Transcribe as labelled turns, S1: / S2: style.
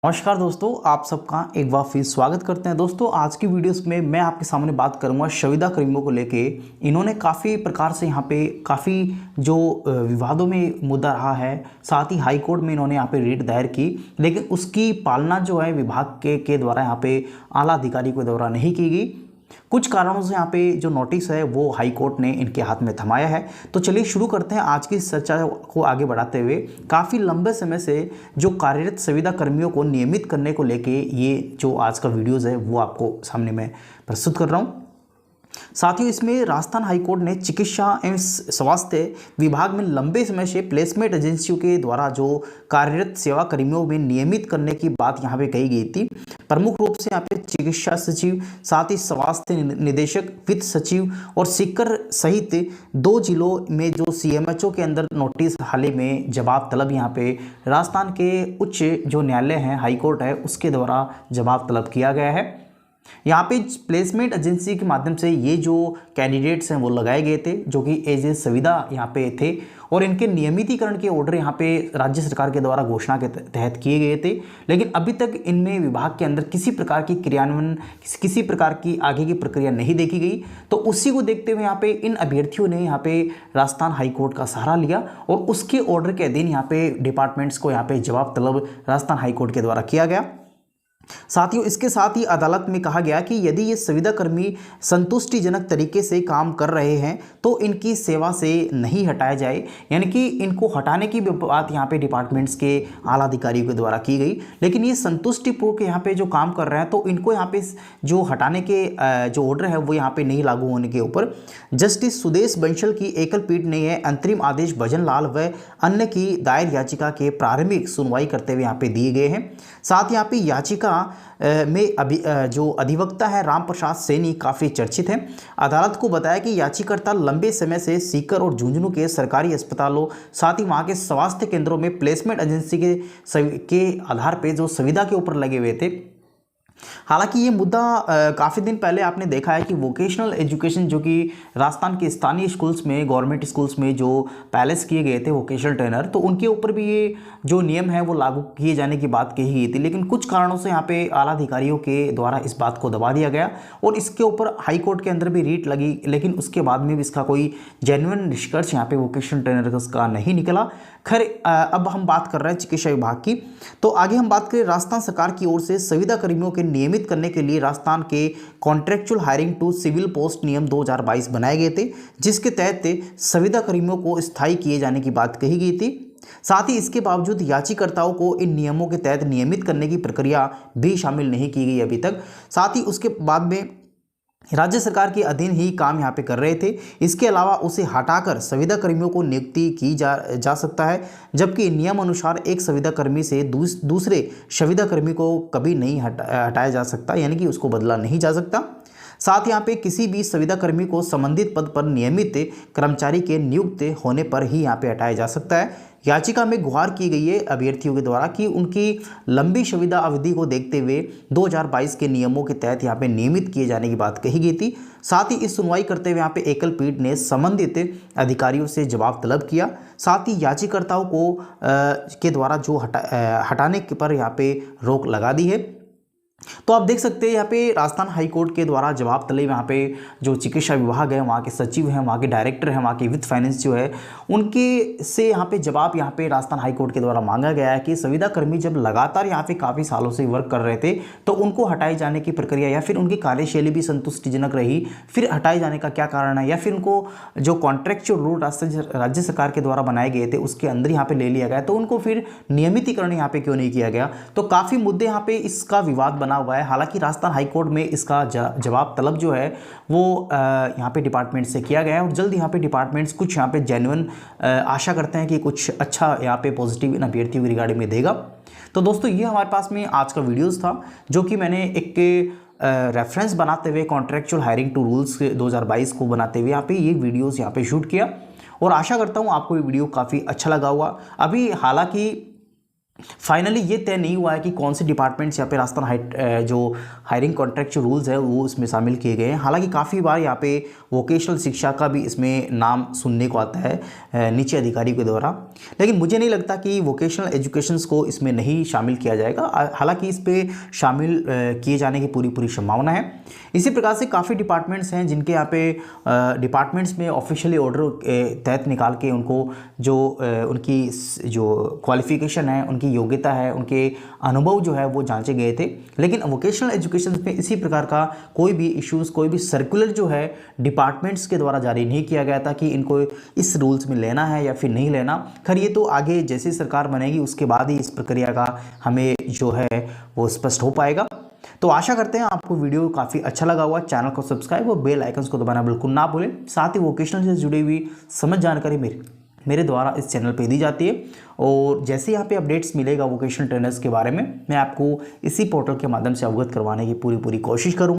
S1: नमस्कार दोस्तों, आप सबका एक बार फिर स्वागत करते हैं। दोस्तों, आज की वीडियोस में मैं आपके सामने बात करूंगा संविदा कर्मियों को लेके। इन्होंने काफ़ी प्रकार से यहाँ पे काफ़ी जो विवादों में मुद्दा रहा है, साथ ही हाई कोर्ट में इन्होंने यहाँ पे रिट दायर की, लेकिन उसकी पालना जो है विभाग के द्वारा यहाँ पे आला अधिकारी के द्वारा नहीं की गई। कुछ कारणों से यहाँ पे जो नोटिस है वो हाई कोर्ट ने इनके हाथ में थमाया है। तो चलिए शुरू करते हैं आज की चर्चा को आगे बढ़ाते हुए। काफ़ी लंबे समय से जो कार्यरत संविदा कर्मियों को नियमित करने को लेके ये जो आज का वीडियोज़ है वो आपको सामने मैं प्रस्तुत कर रहा हूँ। साथ ही इसमें राजस्थान हाईकोर्ट ने चिकित्सा एवं स्वास्थ्य विभाग में लंबे समय से प्लेसमेंट एजेंसियों के द्वारा जो कार्यरत सेवा कर्मियों में नियमित करने की बात यहाँ पे कही गई थी। प्रमुख रूप से यहाँ पे चिकित्सा सचिव, साथ ही स्वास्थ्य निदेशक, वित्त सचिव और सीकर सहित 2 जिलों में जो सीएमएचओ के अंदर नोटिस हाल ही में जवाब तलब यहाँ पे राजस्थान के उच्च जो न्यायालय है, हाईकोर्ट है, उसके द्वारा जवाब तलब किया गया है। यहाँ पे प्लेसमेंट एजेंसी के माध्यम से ये जो कैंडिडेट्स हैं वो लगाए गए थे, जो कि एज ए संविदा यहाँ पे थे, और इनके नियमितीकरण के ऑर्डर यहाँ पे राज्य सरकार के द्वारा घोषणा के तहत किए गए थे। लेकिन अभी तक इनमें विभाग के अंदर किसी प्रकार की क्रियान्वयन, किसी प्रकार की आगे की प्रक्रिया नहीं देखी गई। तो उसी को देखते हुए यहाँ पे इन अभ्यर्थियों ने यहाँ पे राजस्थान हाईकोर्ट का सहारा लिया और उसके ऑर्डर के अधीन यहाँ पे डिपार्टमेंट्स को यहाँ पे जवाब तलब राजस्थान हाईकोर्ट के द्वारा किया गया। साथियों, इसके साथ ही अदालत में कहा गया कि यदि ये संविदा कर्मी संतुष्टिजनक तरीके से काम कर रहे हैं तो इनकी सेवा से नहीं हटाया जाए, यानी कि इनको हटाने की बात यहाँ पे डिपार्टमेंट्स के आला अधिकारियों के द्वारा की गई। लेकिन ये संतुष्टिपूर्वक यहाँ पे जो काम कर रहे हैं तो इनको यहाँ पे जो हटाने के जो ऑर्डर है वो यहाँ पे नहीं लागू होने के ऊपर जस्टिस सुदेश बंसल की एकल पीठ ने यह अंतरिम आदेश भजन लाल व अन्य की दायर याचिका के प्रारंभिक सुनवाई करते हुए यहाँ पे दिए गए हैं। साथ ही यहाँ पे याचिका में जो अधिवक्ता है राम प्रसाद सैनी काफ़ी चर्चित हैं। अदालत को बताया कि याचिकाकर्ता लंबे समय से सीकर और झुंझुनू के सरकारी अस्पतालों, साथ ही वहाँ के स्वास्थ्य केंद्रों में प्लेसमेंट एजेंसी के आधार पर जो सुविधा के ऊपर लगे हुए थे। हालांकि ये मुद्दा काफ़ी दिन पहले आपने देखा है कि वोकेशनल एजुकेशन, जो कि राजस्थान के स्थानीय स्कूल्स में, गवर्नमेंट स्कूल्स में जो पैलेस किए गए थे वोकेशनल ट्रेनर, तो उनके ऊपर भी ये जो नियम है वो लागू किए जाने की बात कही गई थी। लेकिन कुछ कारणों से यहाँ पे आला अधिकारियों के द्वारा इस बात को दबा दिया गया और इसके ऊपर हाई कोर्ट के अंदर भी रीट लगी, लेकिन उसके बाद में भी इसका कोई जेन्युइन निष्कर्ष यहाँ पे वोकेशनल ट्रेनर्स का नहीं निकला। खैर, अब हम बात कर रहे हैं चिकित्सा विभाग की। तो आगे हम बात करें, राजस्थान सरकार की ओर से संविदा कर्मियों के नियमित करने के लिए राजस्थान के contractual hiring to civil post नियम 2022 बनाए गए थे, जिसके तहत संविदा कर्मियों को स्थायी किए जाने की बात कही गई थी। साथ ही इसके बावजूद याचिकाकर्ताओं को इन नियमों के तहत नियमित करने की प्रक्रिया भी शामिल नहीं की गई अभी तक। साथ ही उसके बाद में राज्य सरकार के अधीन ही काम यहाँ पे कर रहे थे। इसके अलावा उसे हटाकर संविदा कर्मियों को नियुक्ति की जा सकता है, जबकि नियम अनुसार एक संविदा कर्मी से दूसरे संविदा कर्मी को कभी नहीं हटाया जा सकता, यानी कि उसको बदला नहीं जा सकता। साथ यहाँ पे किसी भी संविदा कर्मी को संबंधित पद पर नियमित कर्मचारी के नियुक्त होने पर ही यहाँ पे हटाया जा सकता है। याचिका में गुहार की गई है अभ्यर्थियों के द्वारा कि उनकी लंबी संविदा अवधि को देखते हुए 2022 के नियमों के तहत यहाँ पे नियमित किए जाने की बात कही गई थी। साथ ही इस सुनवाई करते हुए यहाँ पे एकल पीठ ने संबंधित अधिकारियों से जवाब तलब किया। साथ ही याचिकाकर्ताओं को के द्वारा जो हटाने पर यहाँ पे रोक लगा दी है। तो आप देख सकते हैं यहाँ पे राजस्थान हाईकोर्ट के द्वारा जवाब तलब यहाँ पे जो चिकित्सा विभाग है, वहाँ के सचिव हैं, वहाँ के डायरेक्टर हैं, वहाँ के वित्त फाइनेंस जो है, उनके से यहाँ पे जवाब यहाँ पे राजस्थान हाईकोर्ट के द्वारा मांगा गया है कि संविदा कर्मी जब लगातार यहाँ पे काफ़ी सालों से वर्क कर रहे थे तो उनको हटाए जाने की प्रक्रिया या फिर उनकी कार्यशैली भी संतुष्टिजनक रही, फिर हटाए जाने का क्या कारण है, या फिर उनको जो कॉन्ट्रेक्चुअल रूल राज्य सरकार के द्वारा बनाए गए थे उसके अंदर यहाँ पे ले लिया गया, तो उनको फिर नियमितीकरण यहाँ पे क्यों नहीं किया गया। तो काफ़ी मुद्दे यहाँ पे इसका विवाद बना हुआ है। हालांकि राजस्थान हाईकोर्ट में इसका जवाब तलब जो है वो यहाँ पे डिपार्टमेंट से किया गया है और जल्द यहाँ पे डिपार्टमेंट्स कुछ यहाँ पे जेन्युइन आशा करते हैं कि कुछ अच्छा यहाँ पे पॉजिटिव इन अभ्यर्थियों की रिगार्डिंग में देगा। तो दोस्तों, ये हमारे पास में आज का वीडियोस था, जो कि मैंने एक रेफरेंस बनाते हुए कॉन्ट्रेक्चुअल हायरिंग टू रूल्स 2022 को बनाते हुए यहाँ पे ये वीडियोस यहाँ पे शूट किया और आशा करता हूँ आपको ये वीडियो काफ़ी अच्छा लगा हुआ। अभी हालांकि फाइनली ये तय नहीं हुआ है कि कौन से डिपार्टमेंट्स यहाँ पे राजस्थान जो हायरिंग कॉन्ट्रैक्ट जो रूल्स है वो इसमें शामिल किए गए हैं। हालांकि काफ़ी बार यहाँ पे वोकेशनल शिक्षा का भी इसमें नाम सुनने को आता है नीचे अधिकारी के द्वारा, लेकिन मुझे नहीं लगता कि वोकेशनल एजुकेशंस को इसमें नहीं शामिल किया जाएगा। हालांकि इस पर शामिल किए जाने की पूरी संभावना है। इसी प्रकार से काफ़ी डिपार्टमेंट्स हैं जिनके यहाँ पे डिपार्टमेंट्स में ऑफिशियली ऑर्डर तहत निकाल के उनको जो उनकी जो क्वालिफिकेशन है, उनकी योग्यता है, उनके अनुभव जो है वो जांचे गए थे। लेकिन वोकेशनल एजुकेशन में इसी प्रकार का कोई भी इश्यूज़, कोई भी सर्कुलर जो है डिपार्टमेंट्स के द्वारा जारी नहीं किया गया था कि इनको इस रूल्स में लेना है या फिर नहीं लेना। खैर ये तो आगे जैसी सरकार बनेगी उसके बाद ही इस प्रक्रिया का हमें जो है वो स्पष्ट हो पाएगा। तो आशा करते हैं आपको वीडियो काफ़ी अच्छा लगा हुआ। चैनल को सब्सक्राइब और बेल आइकन्स को दबाना बिल्कुल ना भूलें। साथ ही वोकेशनल से जुड़ी हुई समझ जानकारी मेरे द्वारा इस चैनल पे दी जाती है, और जैसे यहाँ पे अपडेट्स मिलेगा वोकेशनल ट्रेनर्स के बारे में मैं आपको इसी पोर्टल के माध्यम से अवगत करवाने की पूरी कोशिश करूँगा।